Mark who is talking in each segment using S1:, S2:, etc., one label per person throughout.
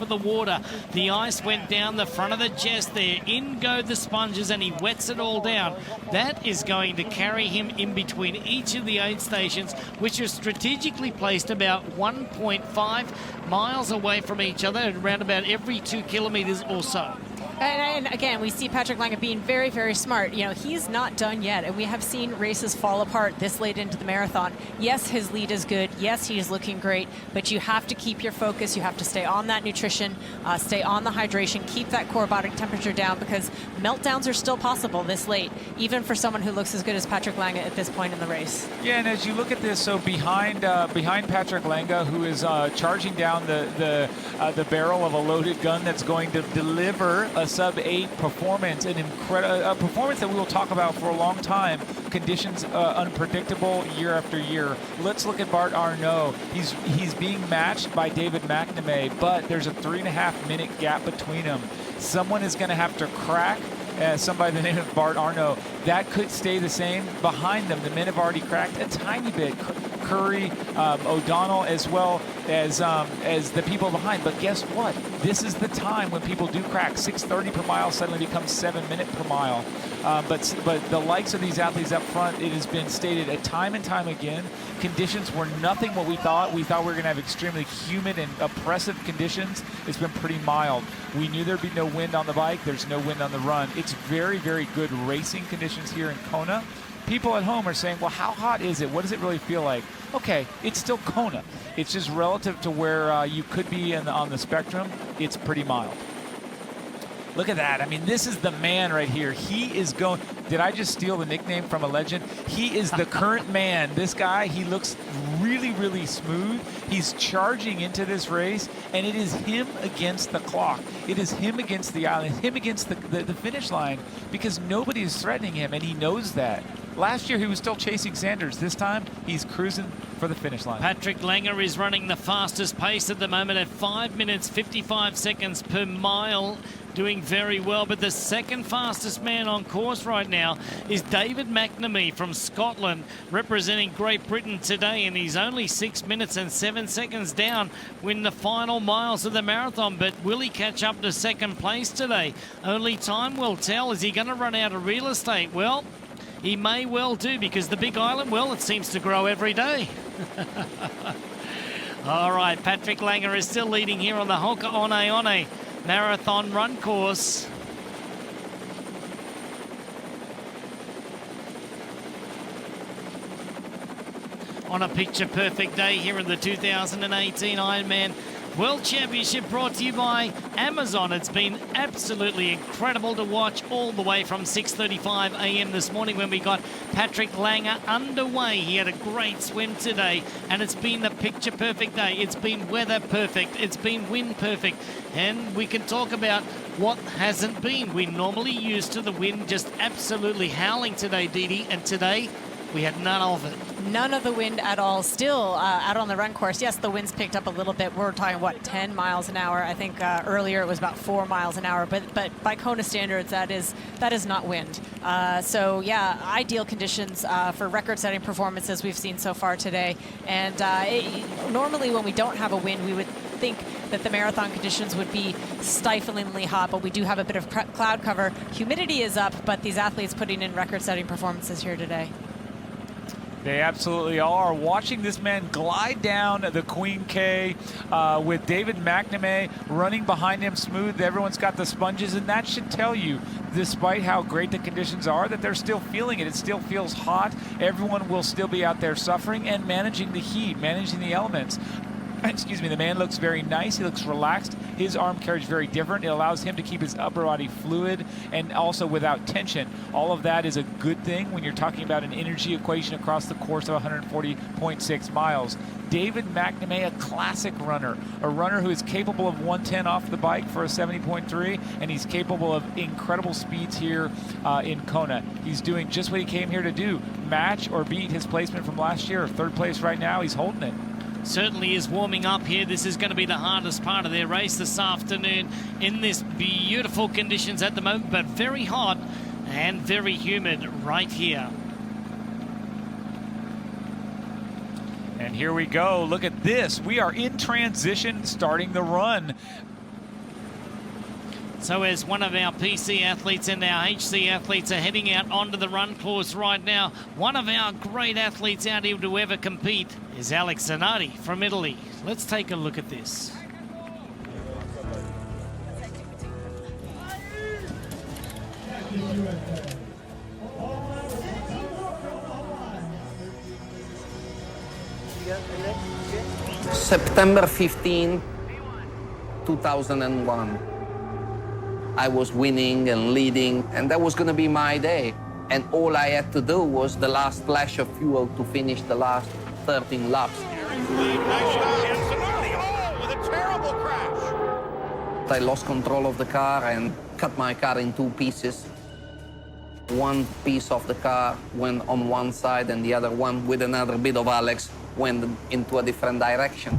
S1: of the water. The ice went down the front of the chest there. In go the sponges, and he wets it all down. That is going to carry him in between each of the aid stations, which are strategically placed about 1.5 miles away from each other, around about every 2 kilometers or so.
S2: And again, we see Patrick Lange being very, very smart. You know, he's not done yet, and we have seen races fall apart this late into the marathon. Yes, his lead is good. Yes, he is looking great, but you have to keep your focus. You have to stay on that nutrition, stay on the hydration, keep that core body temperature down, because meltdowns are still possible this late, even for someone who looks as good as Patrick Lange at this point in the race.
S3: Yeah, and as you look at this, so behind Patrick Lange, who is charging down the barrel of a loaded gun that's going to deliver a sub-8 performance, a performance that we will talk about for a long time. Conditions unpredictable year after year. Let's look at Bart Arnault. He's being matched by David McNamee, but there's a 3.5 minute gap between them. Someone is going to have to crack somebody by the name of Bart Arnault. That could stay the same. Behind them, the men have already cracked a tiny bit. Curry, O'Donnell, as well as the people behind. But guess what? This is the time when people do crack. 6:30 per mile suddenly becomes 7 minute per mile. But the likes of these athletes up front, it has been stated time and time again, conditions were nothing what we thought. We thought we were going to have extremely humid and oppressive conditions. It's been pretty mild. We knew there'd be no wind on the bike. There's no wind on the run. It's very, very good racing conditions here in Kona. People at home are saying, well, how hot is it? What does it really feel like? Okay, it's still Kona. It's just relative to where you could be on the spectrum. It's pretty mild. Look at that. I mean, this is the man right here. He is going... Did I just steal the nickname from a legend? He is the current man. This guy, he looks really, really smooth. He's charging into this race, and it is him against the clock. It is him against the island, him against the finish line, because nobody is threatening him, and he knows that. Last year, he was still chasing Sanders. This time, he's cruising for the finish line.
S1: Patrick Lange is running the fastest pace at the moment at 5 minutes, 55 seconds per mile. Doing very well, but the second fastest man on course right now is David McNamee from Scotland, representing Great Britain today, and he's only 6 minutes and 7 seconds down in the final miles of the marathon. But will he catch up to second place today? Only time will tell. Is he going to run out of real estate? Well, he may well do, because the Big Island, well, it seems to grow every day. All right, Patrick Lange is still leading here on the Hoka One marathon run course. On a picture-perfect day here in the 2018 Ironman World Championship, brought to you by Amazon. It's been absolutely incredible to watch all the way from 6:35 a.m. this morning when we got Patrick Lange underway. He had a great swim today, and it's been a picture-perfect day. It's been weather perfect. It's been wind perfect. And we can talk about what hasn't been. We're normally used to the wind just absolutely howling today, Dee Dee, and today we had none of it.
S2: None of the wind at all. Still out on the run course, yes, the wind's picked up a little bit. We're talking, what, 10 miles an hour? I think earlier it was about 4 miles an hour. But by Kona standards, that is not wind. So, yeah, ideal conditions for record-setting performances we've seen so far today. And normally when we don't have a wind, we would think that the marathon conditions would be stiflingly hot, but we do have a bit of cloud cover. Humidity is up, but these athletes putting in record-setting performances here today.
S3: They absolutely are. Watching this man glide down the Queen K with David McNamee running behind him smooth. Everyone's got the sponges, and that should tell you, despite how great the conditions are, that they're still feeling it. It still feels hot. Everyone will still be out there suffering and managing the heat, managing the elements. Excuse me, the man looks very nice. He looks relaxed. His arm carriage very different. It allows him to keep his upper body fluid and also without tension. All of that is a good thing when you're talking about an energy equation across the course of 140.6 miles. David McNamee, a classic runner, a runner who is capable of 110 off the bike for a 70.3, and he's capable of incredible speeds here in Kona. He's doing just what he came here to do, match or beat his placement from last year. Third place right now, he's holding it.
S1: Certainly is warming up here. This is going to be the hardest part of their race this afternoon in this beautiful conditions at the moment, but very hot and very humid right here.
S3: And here we go. Look at this. We are in transition, starting the run.
S1: So as one of our PC athletes and our HC athletes are heading out onto the run course right now, one of our great athletes out here to ever compete is Alex Zanardi from Italy. Let's take a look at this.
S4: September 15, 2001. I was winning and leading, and that was going to be my day. And all I had to do was the last splash of fuel to finish the last 13 laps.
S5: With a terrible crash.
S4: I lost control of the car and cut my car in two pieces. One piece of the car went on one side, and the other one, with another bit of Alex, went into a different direction.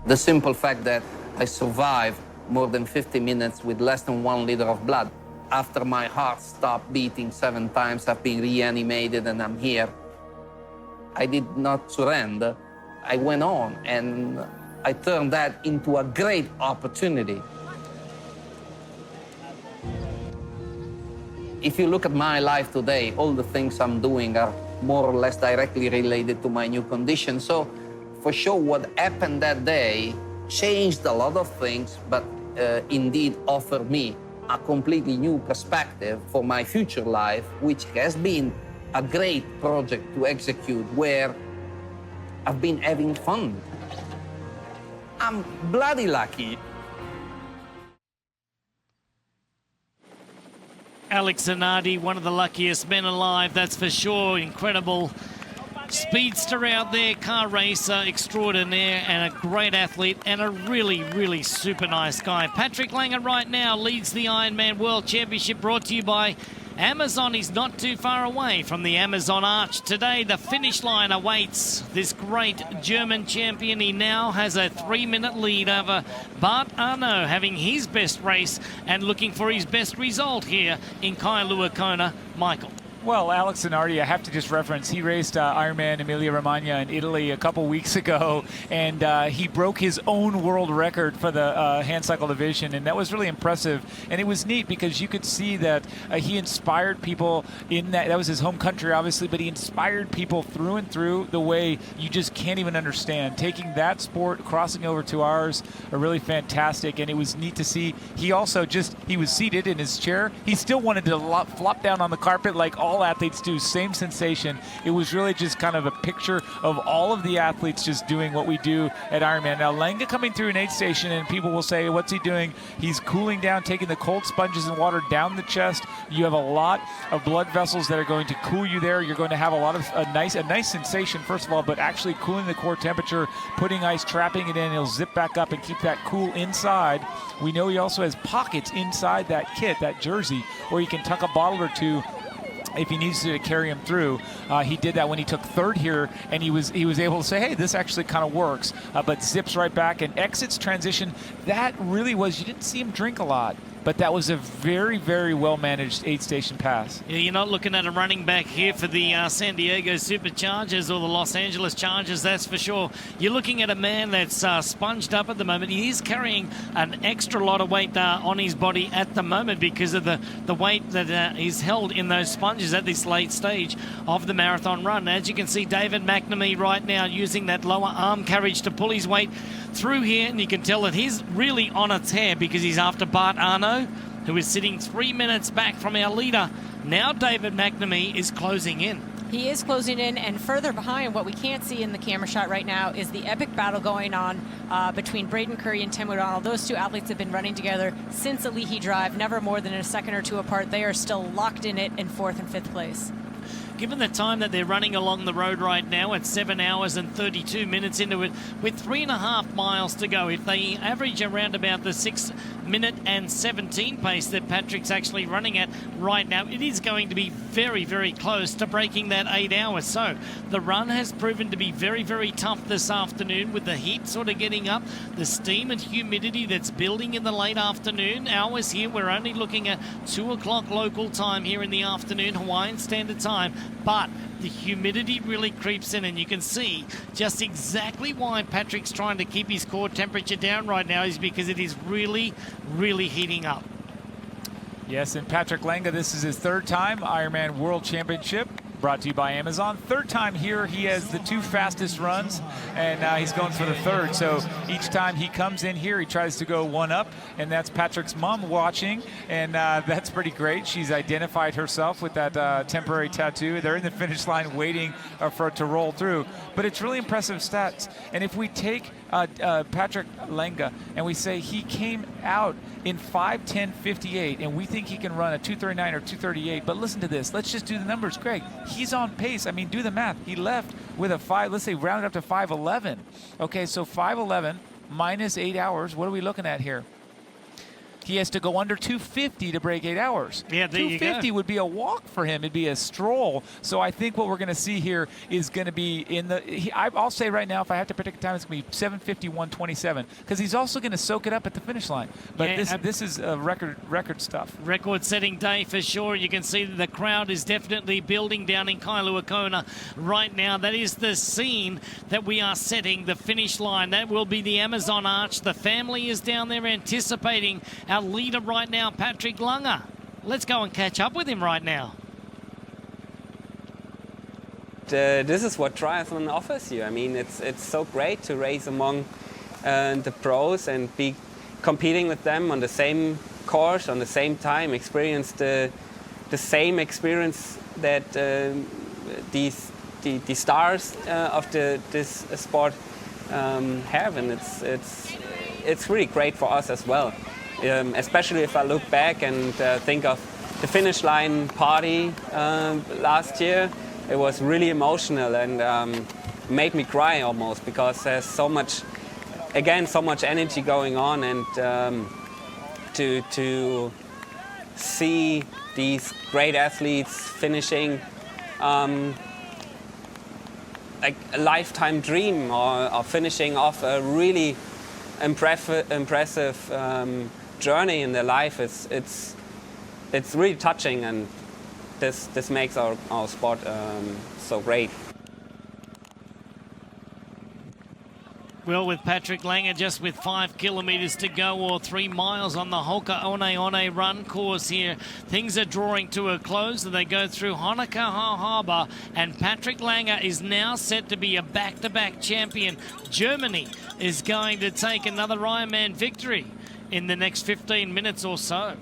S4: The simple fact that I survived more than 50 minutes with less than 1 liter of blood. After my heart stopped beating 7 times, I've been reanimated and I'm here. I did not surrender. I went on, and I turned that into a great opportunity. If you look at my life today, all the things I'm doing are more or less directly related to my new condition. So for sure, what happened that day changed a lot of things, but indeed offered me a completely new perspective for my future life, which has been a great project to execute, where I've been having fun. I'm bloody lucky.
S1: Alex Zanardi, one of the luckiest men alive, that's for sure. Incredible speedster out there, car racer extraordinaire, and a great athlete, and a really, really super nice guy. Patrick Lange right now leads the Ironman World Championship, brought to you by Amazon. He's not too far away from the Amazon Arch. Today, the finish line awaits this great German champion. He now has a 3-minute lead over Bart Arnault, having his best race and looking for his best result here in Kailua Kona. Michael.
S3: Well, Alex Zanardi, I have to just reference, he raced Ironman Emilia-Romagna in Italy a couple weeks ago, and he broke his own world record for the hand cycle division, and that was really impressive. And it was neat because you could see that he inspired people in that was his home country, obviously, but he inspired people through and through the way you just can't even understand. Taking that sport, crossing over to ours, are really fantastic, and it was neat to see. He also he was seated in his chair. He still wanted to flop down on the carpet like all athletes do, same sensation. It was really just kind of a picture of all of the athletes just doing what we do at Ironman. Now, Lange coming through an aid station, and people will say, what's he doing? He's cooling down, taking the cold sponges and water down the chest. You have a lot of blood vessels that are going to cool you there. You're going to have a lot of a nice sensation, first of all, but actually cooling the core temperature, putting ice, trapping it in. It'll zip back up and keep that cool inside. We know he also has pockets inside that kit, that jersey, where you can tuck a bottle or two if he needs to carry him through. He did that when he took third here, and he was able to say, hey, this actually kind of works, but zips right back and exits transition. That really was, you didn't see him drink a lot, but that was a very, very well-managed aid-station pass.
S1: Yeah, you're not looking at a running back here for the San Diego Superchargers or the Los Angeles Chargers, that's for sure. You're looking at a man that's sponged up at the moment. He is carrying an extra lot of weight on his body at the moment because of the weight that is held in those sponges at this late stage of the marathon run. As you can see, David McNamee right now using that lower arm carriage to pull his weight through here, and you can tell that he's really on a tear because he's after Bart Arnault, who is sitting 3 minutes back from our leader. Now David McNamee is closing in.
S2: He is closing in, and further behind, what we can't see in the camera shot right now is the epic battle going on between Braden Curry and Tim O'Donnell. Those two athletes have been running together since the Leahy Drive, never more than a second or two apart. They are still locked in it in 4th and 5th place.
S1: Given the time that they're running along the road right now at 7 hours and 32 minutes into it, with 3.5 miles to go, if they average around about the 6-minute and 17 pace that Patrick's actually running at right now, it is going to be very, very close to breaking that 8 hours. So the run has proven to be very, very tough this afternoon, with the heat sort of getting up, the steam and humidity that's building in the late afternoon hours here. We're only looking at 2 o'clock local time here in the afternoon, Hawaiian Standard Time. but the humidity really creeps in, and you can see just exactly why Patrick's trying to keep his core temperature down right now is because it is really, really heating up.
S3: Yes, and Patrick Lange, this is his third time Ironman World Championship, brought to you by Amazon. Third time here, he has the 2 fastest runs, and he's going for the third. So each time he comes in here, he tries to go one up, and that's Patrick's mom watching, and that's pretty great. She's identified herself with that temporary tattoo. They're in the finish line waiting for it to roll through. But it's really impressive stats. And if we take Patrick Lange and we say he came out in 5:10:58, and we think he can run a 2:39 or 2:38. But listen to this. Let's just do the numbers, Greg. He's on pace. I mean, do the math. He left with a 5. Let's say round it up to 5:11. Okay, so 5:11 minus 8 hours. What are we looking at here? He has to go under 250 to break 8 hours.
S1: Yeah, there you go.
S3: 250 would be a walk for him. It'd be a stroll. So I think what we're going to see here is going to be in the. I'll say right now, if I have to predict a time, it's going to be 7:51:27, because he's also going to soak it up at the finish line. But
S1: yeah,
S3: this is record stuff.
S1: Record-setting day for sure. You can see that the crowd is definitely building down in Kailua Kona right now. That is the scene that we are setting, the finish line. That will be the Amazon Arch. The family is down there anticipating our leader right now, Patrick Lange. Let's go and catch up with him right now.
S6: This is what triathlon offers you. I mean, it's so great to race among the pros and be competing with them on the same course, on the same time, experience the same experience that the stars of this sport have, and it's really great for us as well. Especially if I look back and think of the finish line party last year. It was really emotional and made me cry almost, because there's so much energy going on, and to see these great athletes finishing like a lifetime dream, or finishing off a really impressive journey in their life. It's really touching, and this makes our sport so great.
S1: Well, with Patrick Lange just with 5 kilometres to go, or 3 miles on the Hoka One run course here, things are drawing to a close, and they go through Honokaha Harbour, and Patrick Lange is now set to be a back-to-back champion. Germany is going to take another Ironman victory in the next 15 minutes or so.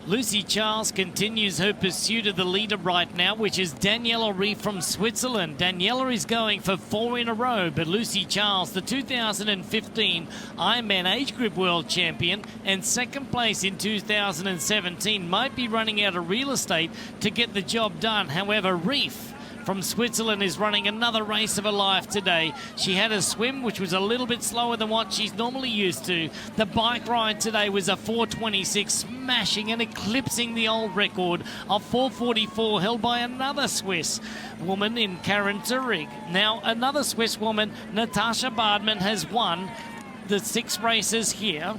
S1: Lucy Charles continues her pursuit of the leader right now, which is Daniela Reef from Switzerland. Daniela is going for 4 in a row, but Lucy Charles, the 2015 Ironman age group world champion and second place in 2017, might be running out of real estate to get the job done. However, Reef from Switzerland is running another race of her life today. She had a swim, which was a little bit slower than what she's normally used to. The bike ride today was a 4:26, smashing and eclipsing the old record of 4:44 held by another Swiss woman in Karen Zurich. Now, another Swiss woman, Natascha Badmann, has won the 6 races here.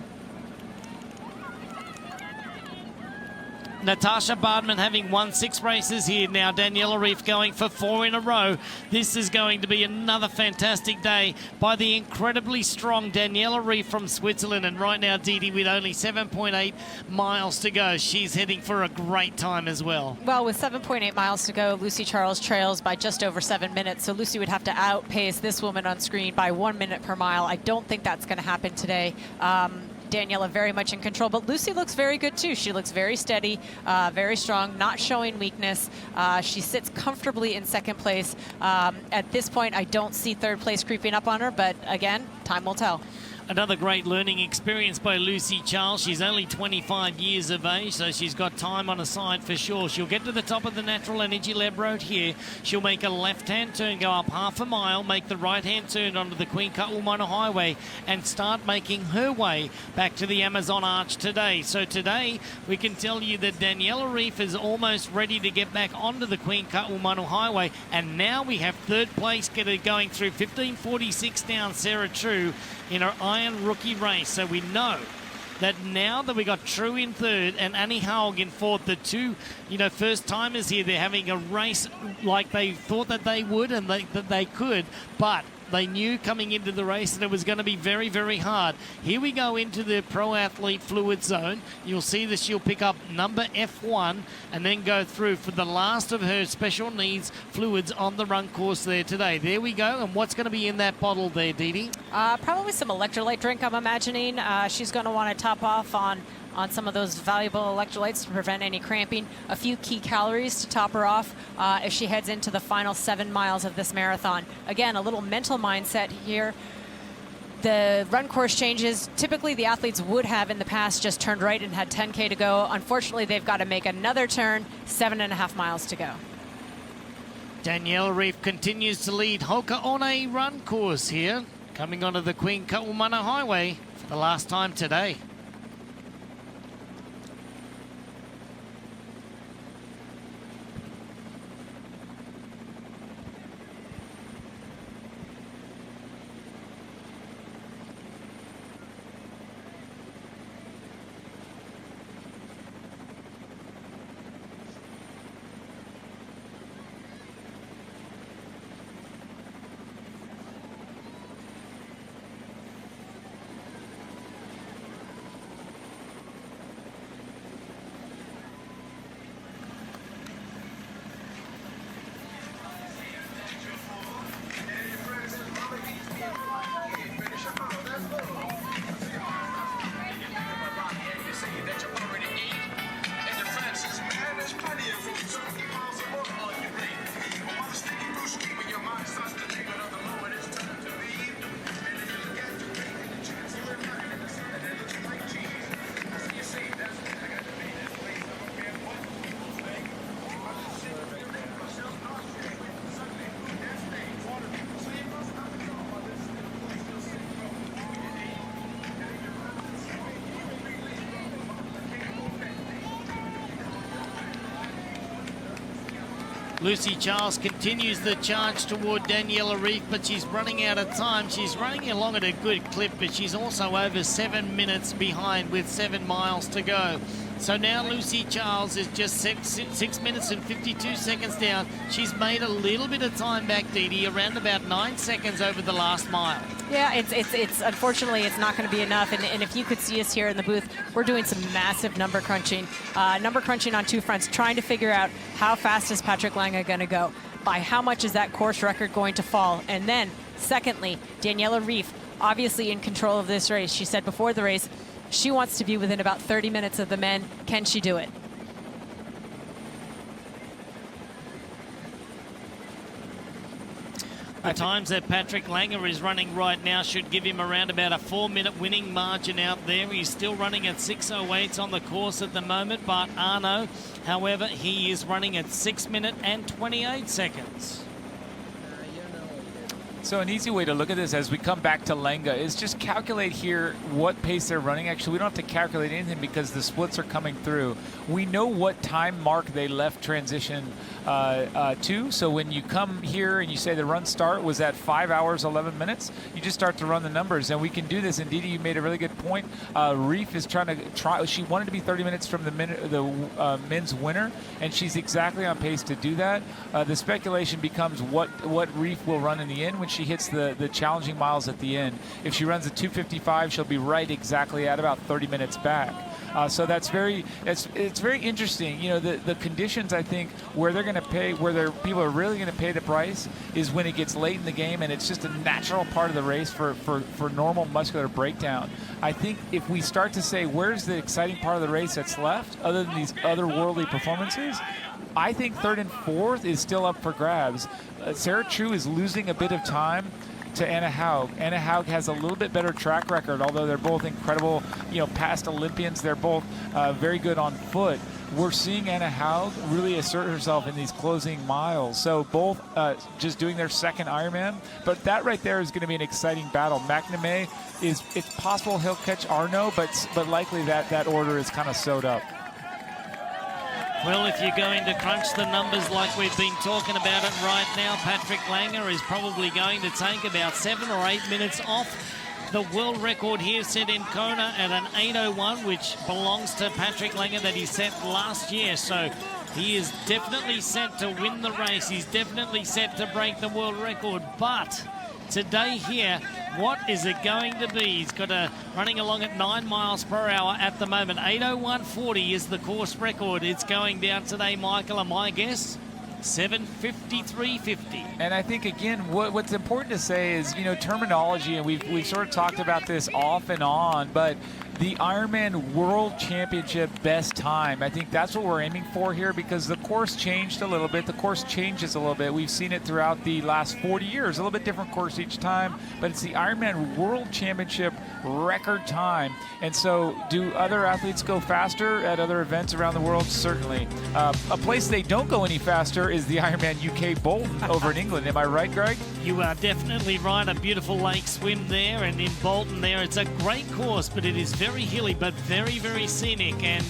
S1: Natascha Badmann having won 6 races here now. Daniela Ryf going for 4 in a row. This is going to be another fantastic day by the incredibly strong Daniela Ryf from Switzerland. And right now, Didi, with only 7.8 miles to go, she's heading for a great time as well.
S2: Well, with 7.8 miles to go, Lucy Charles trails by just over 7 minutes. So Lucy would have to outpace this woman on screen by 1 minute per mile. I don't think that's going to happen today. Daniela very much in control, but Lucy looks very good too. She looks very steady, very strong, not showing weakness. She sits comfortably in second place. At this point, I don't see third place creeping up on her, but again, time will tell.
S1: Another great learning experience by Lucy Charles. She's only 25 years of age, so she's got time on her side for sure. She'll get to the top of the Natural Energy Lab Road here. She'll make a left-hand turn, go up half a mile, make the right-hand turn onto the Queen Ka'aumana Highway, and start making her way back to the Amazon Arch today. So today, we can tell you that Daniela Ryf is almost ready to get back onto the Queen Ka'aumana Highway, and now we have third place going through 15:46 down Sarah True in her Iron Rookie race. So we know that now that we got True in third and Annie Haug in fourth, the two, first timers here, they're having a race like they thought that they would and that they could, but they knew coming into the race that it was going to be very, very hard. Here we go into the Pro Athlete Fluid Zone. You'll see that she'll pick up number F1 and then go through for the last of her special needs fluids on the run course there today. There we go. And what's going to be in that bottle there, Didi?
S2: Probably some electrolyte drink, I'm imagining. She's going to want to top off on some of those valuable electrolytes to prevent any cramping. A few key calories to top her off as she heads into the final 7 miles of this marathon. Again, a little mental mindset here. The run course changes. Typically, the athletes would have in the past just turned right and had 10K to go. Unfortunately, they've got to make another turn, 7.5 miles to go.
S1: Daniela Ryf continues to lead Hoka One run course here, coming onto the Queen Ka'aumana Highway for the last time today. Lucy Charles continues the charge toward Daniela Ryf, but she's running out of time. She's running along at a good clip, but she's also over 7 minutes behind with 7 miles to go. So now Lucy Charles is just 6 minutes and 52 seconds down. She's made a little bit of time back, Didi, around about 9 seconds over the last mile.
S2: Yeah, it's unfortunately it's not going to be enough. And if you could see us here in the booth, we're doing some massive number crunching on two fronts, trying to figure out how fast is Patrick Lange going to go, by how much is that course record going to fall, and then secondly, Daniela Ryf, obviously in control of this race. She said before the race she wants to be within about 30 minutes of the men. Can she do it?
S1: The times that Patrick Lange is running right now should give him around about a 4-minute winning margin out there. He's still running at 6:08 on the course at the moment, but Arno, however, he is running at 6 minutes and 28 seconds.
S3: So an easy way to look at this as we come back to Lange is just calculate here what pace they're running. Actually, we don't have to calculate anything because the splits are coming through. We know what time mark they left transition to. So when you come here and you say the run start was at 5 hours, 11 minutes, you just start to run the numbers. And we can do this. And Didi, you made a really good point. Reef is she wanted to be 30 minutes from the men's winner, and she's exactly on pace to do that. The speculation becomes what Reef will run in the end when she hits the challenging miles at the end. If she runs a 2:55, she'll be right exactly at about 30 minutes back. So it's very interesting. You know, the conditions, I think, where they're going to pay, people are really going to pay the price is when it gets late in the game, and it's just a natural part of the race for normal muscular breakdown. I think if we start to say, where's the exciting part of the race that's left, other than these otherworldly performances, I think third and fourth is still up for grabs. Sarah True is losing a bit of time to Anna Haug. Anna Haug has a little bit better track record, although they're both incredible, past Olympians. They're both very good on foot. We're seeing Anna Haug really assert herself in these closing miles. So both just doing their second Ironman, but that right there is going to be an exciting battle. McNamee it's possible he'll catch Arno, but likely that order is kind of sewed up.
S1: Well, if you're going to crunch the numbers like we've been talking about it right now, Patrick Lange is probably going to take about 7 or 8 minutes off the world record here set in Kona at an 8:01, which belongs to Patrick Lange that he set last year. So he is definitely set to win the race. He's definitely set to break the world record. But today here, what is it going to be? He's got running along at 9 miles per hour at the moment. 8:01.40 is the course record. It's going down today, Michael, and my guess, 7:53.50.
S3: And I think, again, what's important to say is, terminology, and we've sort of talked about this off and on, but the Ironman World Championship best time, I think that's what we're aiming for here, because the course changed a little bit. The course changes a little bit. We've seen it throughout the last 40 years, a little bit different course each time, but it's the Ironman World Championship record time. And so do other athletes go faster at other events around the world? Certainly. A place they don't go any faster is the Ironman UK Bolton over in England. Am I right, Greg?
S1: You are definitely right. A beautiful lake swim there, and in Bolton there, it's a great course, but it is very hilly, but very, very scenic. And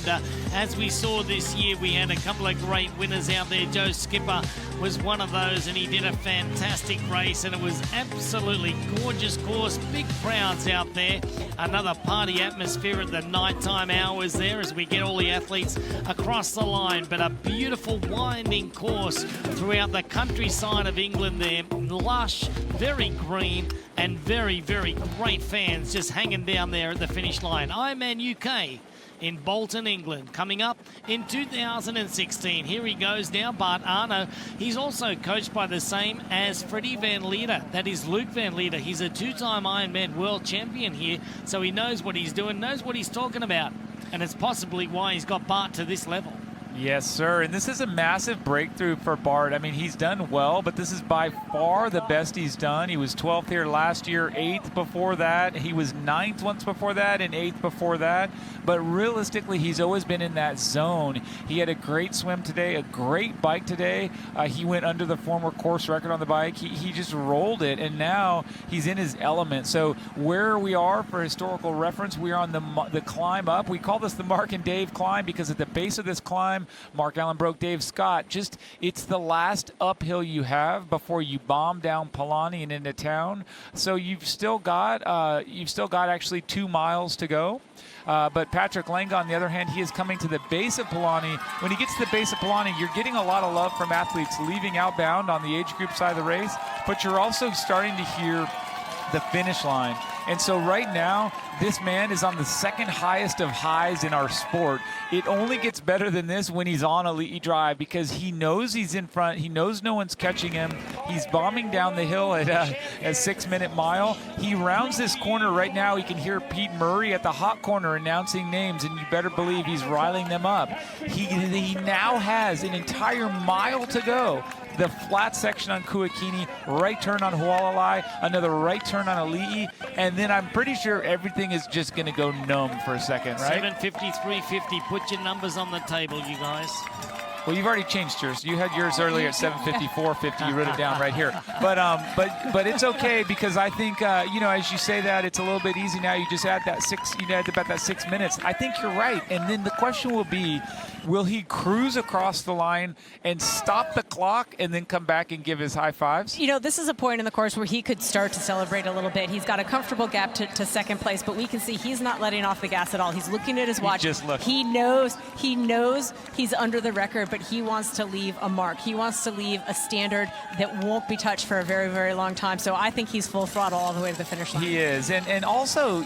S1: as we saw this year, we had a couple of great winners out there. Joe Skipper was one of those, and he did a fantastic race, and it was absolutely gorgeous course. Big crowds out there. Another party atmosphere at the nighttime hours there as we get all the athletes across the line. But a beautiful winding course throughout the countryside of England there. Lush, very green, and very, very great fans just hanging down there at the finish line. Ironman UK in Bolton, England, coming up in 2016. Here he goes now, Bart Arno. He's also coached by the same as Freddie Van Lierde. That is Luke Van Lierde. He's a two-time Ironman world champion here, so he knows what he's doing, knows what he's talking about, and it's possibly why he's got Bart to this level.
S3: Yes, sir. And this is a massive breakthrough for Bart. I mean, he's done well, but this is by far the best he's done. He was 12th here last year, 8th before that. He was 9th once before that and 8th before that. But realistically, he's always been in that zone. He had a great swim today, a great bike today. He went under the former course record on the bike. He just rolled it, and now he's in his element. So where we are for historical reference, we are on the climb up. We call this the Mark and Dave climb because at the base of this climb, Mark Allen broke Dave Scott. It's the last uphill you have before you bomb down Palani and into town. So you've still got actually 2 miles to go. But Patrick Lange, on the other hand, he is coming to the base of Palani. When he gets to the base of Palani, you're getting a lot of love from athletes leaving outbound on the age group side of the race, but you're also starting to hear the finish line. And so right now, this man is on the second highest of highs in our sport. It only gets better than this when he's on Elite Drive because he knows he's in front. He knows no one's catching him. He's bombing down the hill at a 6-minute mile. He rounds this corner right now. He can hear Pete Murray at the hot corner announcing names, and you better believe he's riling them up. He now has an entire mile to go. the flat section on Kuakini, right turn on Hualalai, another right turn on Ali'i, and then I'm pretty sure everything is just going to go numb for a second, right?
S1: 7:53.50. Put your numbers on the table, you guys.
S3: Well, you've already changed yours. You had yours earlier at 7:54.50. You wrote it down right here. But it's okay, because I think as you say that, it's a little bit easy now. You just add that you add about that 6 minutes. I think you're right. And then the question will be, will he cruise across the line and stop the clock and then come back and give his high fives?
S2: This is a point in the course where he could start to celebrate a little bit. He's got a comfortable gap to second place, but we can see he's not letting off the gas at all. He's looking at his watch. He knows he's under the record, but he wants to leave a mark. He wants to leave a standard that won't be touched for a very, very long time. So I think he's full throttle all the way to the finish line. He
S3: is. And also,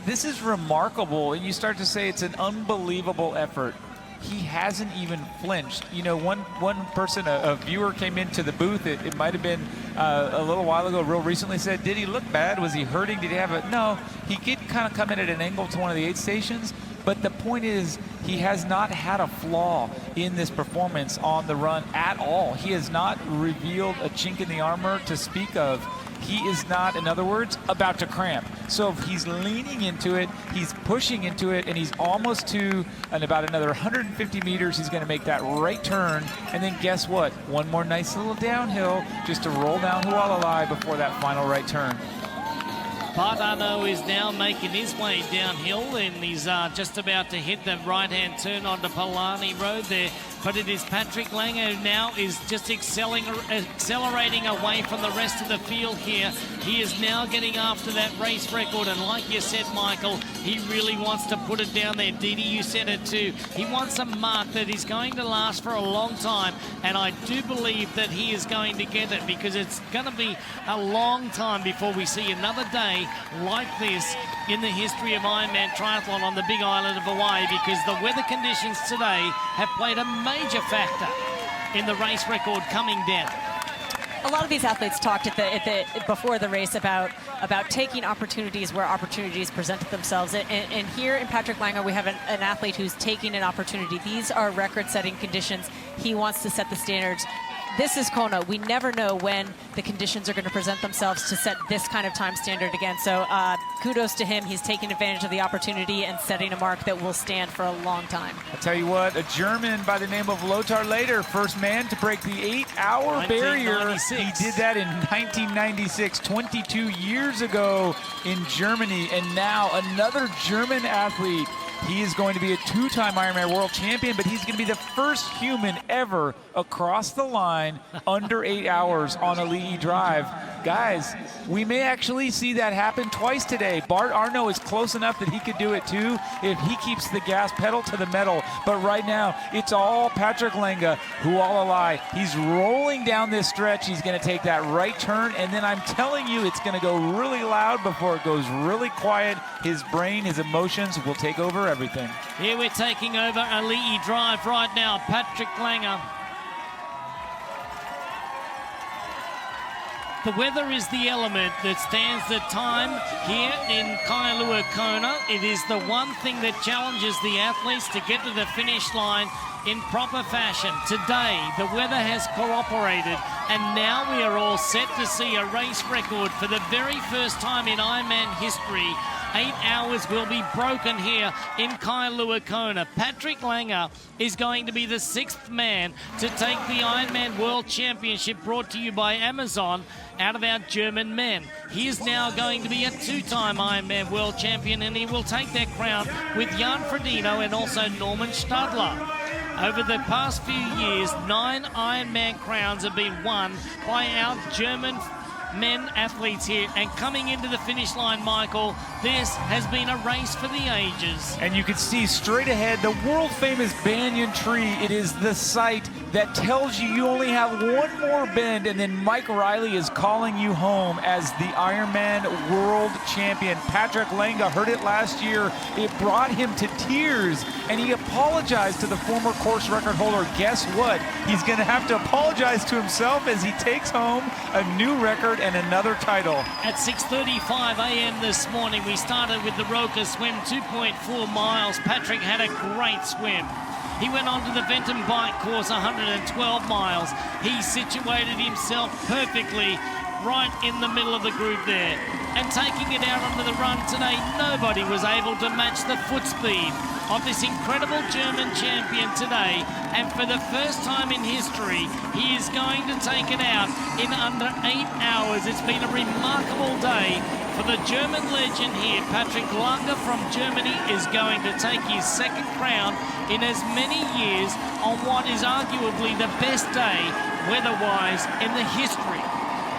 S3: this is remarkable. And you start to say it's an unbelievable effort. He hasn't even flinched. One person, a viewer came into the booth, it might have been a little while ago, real recently, said, did he look bad? Was he hurting? Did he have a... No, he did kind of come in at an angle to one of the aid stations, but the point is, he has not had a flaw in this performance on the run at all. He has not revealed a chink in the armor to speak of. He is not, in other words, about to cramp. So if he's leaning into it, he's pushing into it, and he's almost to, and about another 150 meters, he's going to make that right turn. And then guess what? One more nice little downhill just to roll down Hualalai before that final right turn.
S1: Batido is now making his way downhill, and he's just about to hit the right-hand turn onto Palani Road there. But it is Patrick Lange who now is just accelerating away from the rest of the field here. He is now getting after that race record, and like you said, Michael, he really wants to put it down there. Didi, you said it too. He wants a mark that is going to last for a long time, and I do believe that he is going to get it, because it's going to be a long time before we see another day like this in the history of Ironman triathlon on the big island of Hawaii, because the weather conditions today have played a major factor in the race record coming down.
S2: A lot of these athletes talked before the race about taking opportunities where opportunities presented themselves. And here in Patrick Lange, we have an athlete who's taking an opportunity. These are record-setting conditions. He wants to set the standards. This is Kona. We never know when the conditions are going to present themselves to set this kind of time standard again. So kudos to him. He's taking advantage of the opportunity and setting a mark that will stand for a long time.
S3: I'll tell you what, a German by the name of Lothar Leder, first man to break the 8-hour barrier. He did that in 1996, 22 years ago in Germany. And now another German athlete. He is going to be a two-time Ironman world champion, but he's going to be the first human ever across the line under 8 hours on Ali'i Drive. Guys, we may actually see that happen twice today. Bart Arno is close enough that he could do it too if he keeps the gas pedal to the metal. But right now, it's all Patrick Lange, Hualalai. He's rolling down this stretch. He's going to take that right turn, and then I'm telling you, it's going to go really loud before it goes really quiet. His brain, his emotions will take over everything.
S1: Here we're taking over Ali'i Drive right now. Patrick Lange. The weather is the element that stands the time here in Kailua Kona. It is the one thing that challenges the athletes to get to the finish line in proper fashion. Today, the weather has cooperated, and now we are all set to see a race record for the very first time in Ironman history. 8 hours will be broken here in Kailua Kona. Patrick Lange is going to be the 6th man to take the Ironman World Championship, brought to you by Amazon, out of our German men. He is now going to be a 2-time Ironman World Champion, and he will take that crown with Jan Frodeno and also Norman Stadler. Over the past few years, 9 Ironman crowns have been won by our German men athletes here, and coming into the finish line, Michael, this has been a race for the ages.
S3: And you can see straight ahead the world famous banyan tree. It is the site that tells you you only have one more bend, and then Mike Riley is calling you home as the Ironman world champion. Patrick Lange heard it last year. It brought him to tears, and he apologized to the former course record holder. Guess what? He's going to have to apologize to himself as he takes home a new record and another title.
S1: At 6:35 a.m. this morning, we started with the Roka swim, 2.4 miles. Patrick had a great swim. He went on to the Venton bike course, 112 miles. He situated himself perfectly right in the middle of the group there. And taking it out onto the run today, nobody was able to match the foot speed of this incredible German champion today. And for the first time in history, he is going to take it out in under 8 hours. It's been a remarkable day for the German legend here. Patrick Lange from Germany is going to take his second crown in as many years on what is arguably the best day, weather-wise, in the history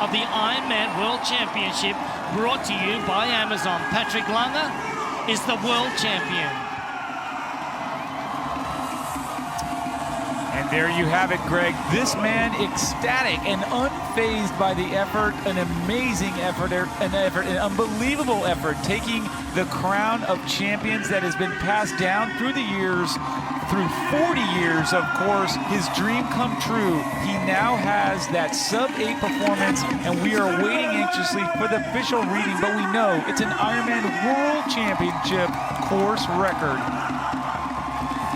S1: of the Ironman World Championship, brought to you by Amazon. Patrick Lange is the world champion.
S3: And there you have it, Greg. This man ecstatic and unfazed by the effort, an amazing effort, an unbelievable effort, taking the crown of champions that has been passed down through the years, through 40 years, of course, his dream come true. He now has that sub-8 performance, and we are waiting anxiously for the official reading, but we know it's an Ironman World Championship course record.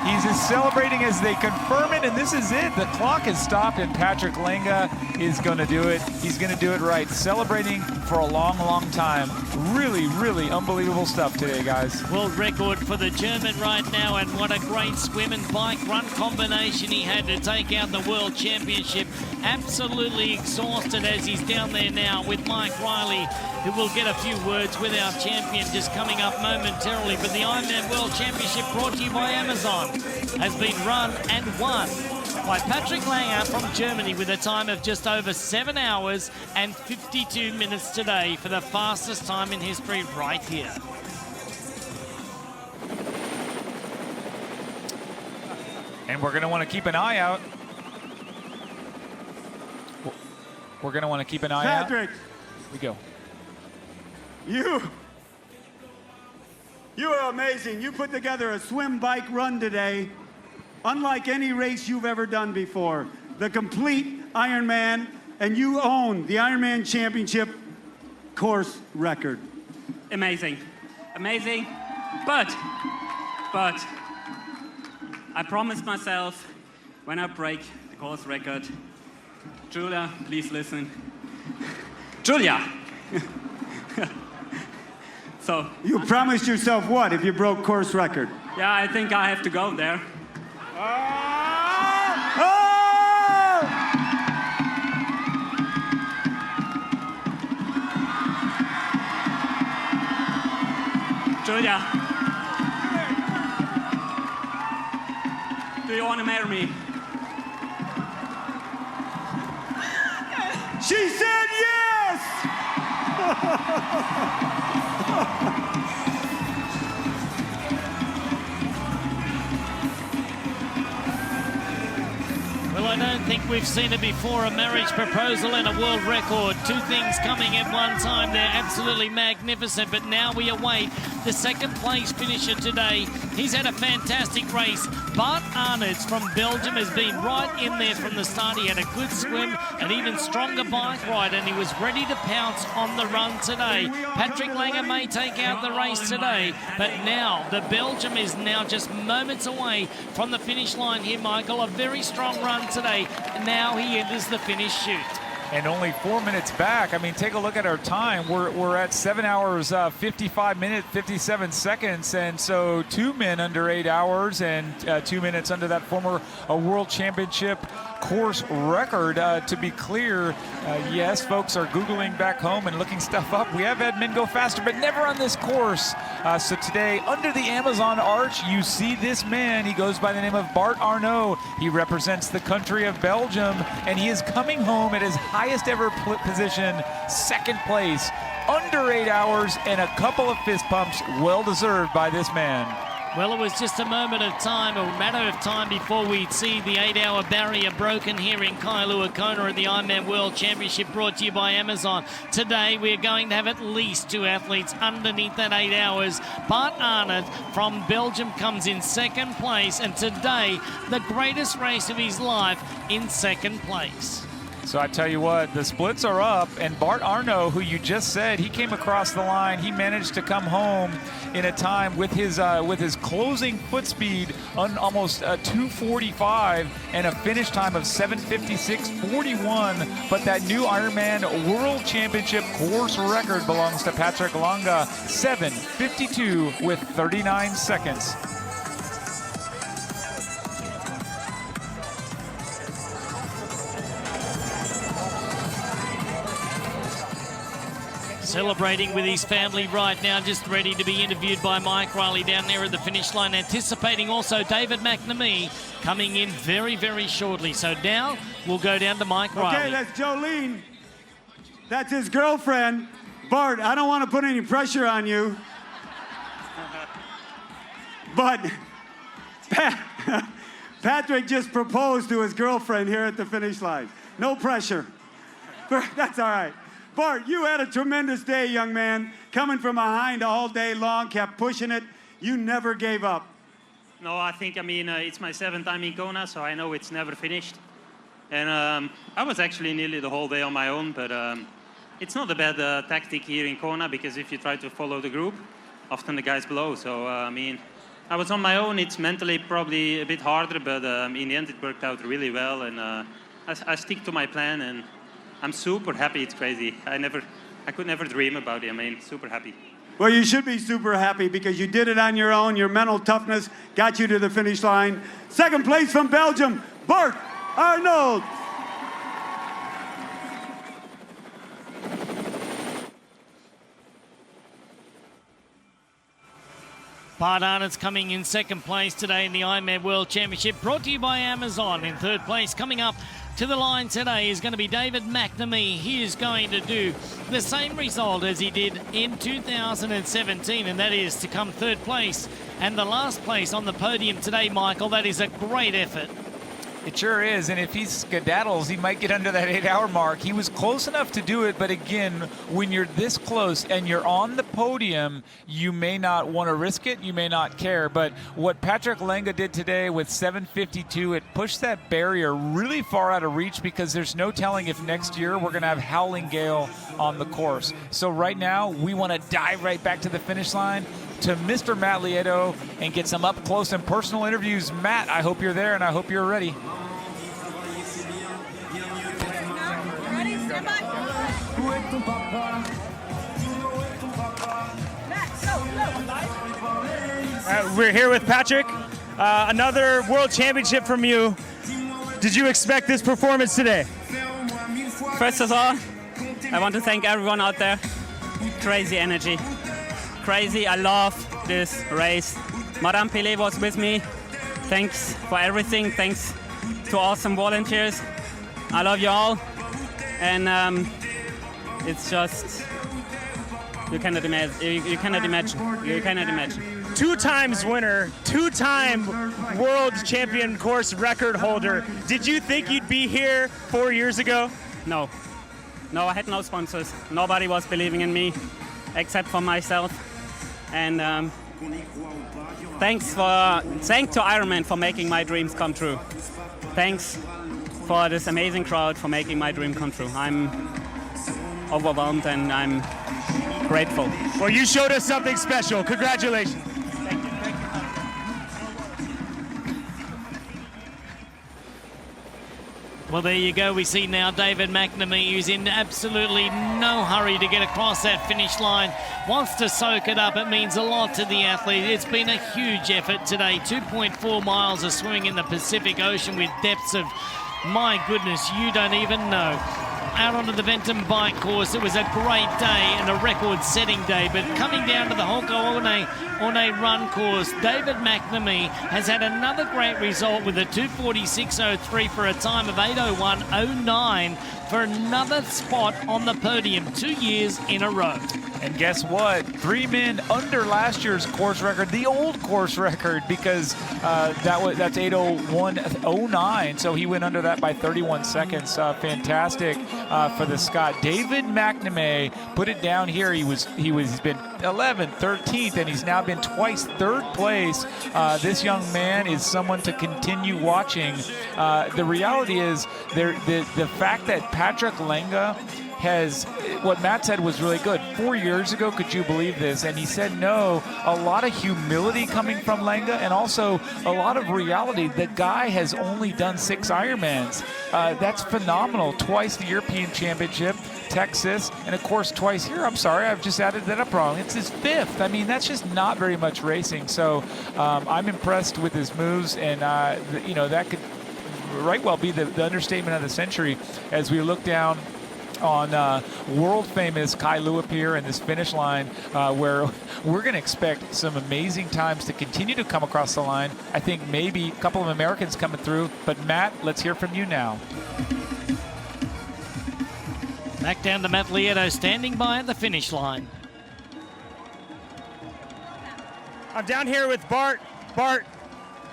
S3: He's celebrating as they confirm it, and this is it. The clock has stopped, and Patrick Lange is going to do it. He's going to do it right. Celebrating for a long, long time. Really, really unbelievable stuff today, guys.
S1: World record for the German right now, and what a great swim and bike run combination he had to take out the World Championship. Absolutely exhausted as he's down there now with Mike Riley, who will get a few words with our champion just coming up momentarily. But the Ironman World Championship, brought to you by Amazon, has been run and won by Patrick Lange from Germany with a time of just over 7 hours and 52 minutes today, for the fastest time in history right here.
S3: And we're going to want to keep an eye out. We're going to want to keep an eye out.
S7: Patrick,
S3: Here we go.
S7: You are amazing. You put together a swim, bike, run today, unlike any race you've ever done before. The complete Ironman, and you own the Ironman Championship course record.
S8: Amazing, amazing, but I promised myself when I break the course record, Julia, please listen. Julia! So
S7: You promised yourself what if you broke course record?
S8: yeah, I think I have to go there. Julia, do you want to marry me?
S7: She said yes!
S1: Well, I don't think we've seen it before, a marriage proposal and a world record. Two things coming at one time. They're absolutely magnificent, but now we await the second place finisher today. He's had a fantastic race. Bart Arnouds from Belgium has been right in there from the start. He had a good swim, an even stronger bike ride, and he was ready to pounce on the run today. Patrick Lange may take out the race today, but now the Belgium is now just moments away from the finish line here, Michael. A very strong run today. Now he enters the finish chute.
S3: And only 4 minutes back. I mean, take a look at our time. We're at 7 hours, 55 minutes, 57 seconds. And so 2 men under 8 hours and 2 minutes under that former World Championship course record. To be clear, yes, folks are Googling back home and looking stuff up. We have had men go faster, but never on this course. So today, under the Amazon arch, you see this man. He goes by the name of Bart Arnaud. He represents the country of Belgium, and he is coming home at his highest ever position, second place, under 8 hours, and a couple of fist pumps, well deserved by this man.
S1: Well, it was just a moment of time, a matter of time, before we'd see the 8-hour barrier broken here in Kailua Kona at the Ironman World Championship, brought to you by Amazon. Today, we're going to have at least 2 athletes underneath that 8 hours. Bart Arnouds from Belgium comes in second place, and today, the greatest race of his life in second place.
S3: So I tell you what, the splits are up, and Bart Arno, who you just said, he came across the line. He managed to come home in a time with his closing foot speed on almost 2:45 and a finish time of 7:56.41. But that new Ironman World Championship course record belongs to Patrick Lange, 7:52 with 39 seconds.
S1: Celebrating with his family right now, just ready to be interviewed by Mike Riley down there at the finish line, anticipating also David McNamee coming in very, very shortly. So now we'll go down to Mike Riley.
S7: Okay, that's Jolene. That's his girlfriend. Bart, I don't want to put any pressure on you, but Patrick just proposed to his girlfriend here at the finish line. No pressure. That's all right. Bart, you had a tremendous day, young man. Coming from behind all day long, kept pushing it. You never gave up.
S8: No, I think, it's my 7th time in Kona, so I know it's never finished. And I was actually nearly the whole day on my own, but it's not a bad tactic here in Kona, because if you try to follow the group, often the guys blow. So, I was on my own. It's mentally probably a bit harder, but in the end it worked out really well. And I stick to my plan, and I'm super happy. It's crazy. I could never dream about it. Super happy.
S7: Well, you should be super happy because you did it on your own. Your mental toughness got you to the finish line. Second place from Belgium, Bart Arnold.
S1: Bart Arnold's coming in second place today in the Ironman World Championship, brought to you by Amazon. In third place, coming up to the line today, is going to be David McNamee. He is going to do the same result as he did in 2017, and that is to come third place and the last place on the podium today, Michael. That is a great effort.
S3: It sure is, and if he skedaddles, he might get under that 8-hour mark. He was close enough to do it, but again, when you're this close and you're on the podium, you may not want to risk it, you may not care. But what Patrick Lange did today with 7:52, it pushed that barrier really far out of reach, because there's no telling if next year we're going to have howling gale on the course. So right now, we want to dive right back to the finish line to Mr. Matt Lieto and get some up-close and personal interviews. Matt, I hope you're there, and I hope you're ready.
S2: Ready? Stand by.
S9: We're here with Patrick. Another world championship from you. Did you expect this performance today?
S8: First of all, I want to thank everyone out there. Crazy energy. Crazy. I love this race. Madame Pelé was with me. Thanks for everything. Thanks to awesome volunteers. I love you all. And it's just, you cannot imagine. You cannot imagine. You cannot imagine.
S9: 2 times winner, 2-time world champion course record holder. Did you think you'd be here 4 years ago?
S8: No. No, I had no sponsors. Nobody was believing in me except for myself. And thanks to Ironman for making my dreams come true. Thanks for this amazing crowd for making my dream come true. I'm overwhelmed and I'm grateful.
S9: Well, you showed us something special. Congratulations.
S8: Thank you. Thank you.
S1: Well, there you go. We see now David McNamee, who's in absolutely no hurry to get across that finish line. Wants to soak it up. It means a lot to the athlete. It's been a huge effort today. 2.4 miles of swimming in the Pacific Ocean with depths of, my goodness, you don't even know. Out onto the Ventum bike course, it was a great day and a record-setting day, but coming down to the Hoko-One run course, David McNamee has had another great result with a 2:46.03 for a time of 8:01.09 for another spot on the podium 2 years in a row.
S3: And guess what? 3 men under last year's course record, the old course record, because that's 8:01.09. So he went under that by 31 seconds. Fantastic for the Scot. David McNamee put it down here. He's been 11th, 13th, and he's now been twice 3rd place. This young man is someone to continue watching. The reality is the fact that Patrick Lange has, what Matt said was really good. 4 years ago, could you believe this? And he said no. A lot of humility coming from Lange, and also a lot of reality. The guy has only done 6 Ironmans. That's phenomenal. Twice the European Championship, Texas, and of course twice here. I'm sorry, I've just added that up wrong. It's his 5th. I mean, that's just not very much racing. So I'm impressed with his moves, and that could right well be the understatement of the century as we look down on world-famous Kai Luop here in this finish line, where we're going to expect some amazing times to continue to come across the line. I think maybe a couple of Americans coming through, but Matt, let's hear from you now.
S1: Back down to Matt Lieto, standing by at the finish line.
S9: I'm down here with Bart. Bart,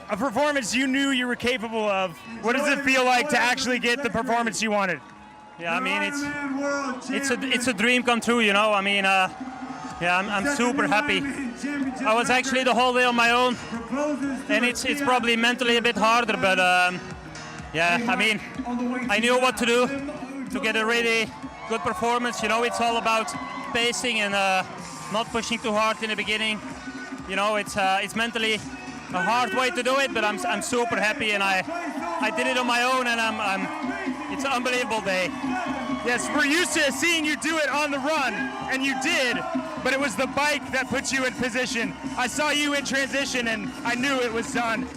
S9: a performance you knew you were capable of. What does it feel like to actually get the performance you wanted?
S8: Yeah, I mean, it's a dream come true, you know. I mean, I'm super happy. I was actually the whole day on my own, and it's probably mentally a bit harder, but yeah, I mean, I knew what to do to get a really good performance. You know, it's all about pacing and not pushing too hard in the beginning. You know, it's mentally a hard way to do it, but I'm super happy, and I did it on my own, and it's an unbelievable day.
S9: Yes, we're used to seeing you do it on the run, and you did, but it was the bike that put you in position. I saw you in transition, and I knew it was done.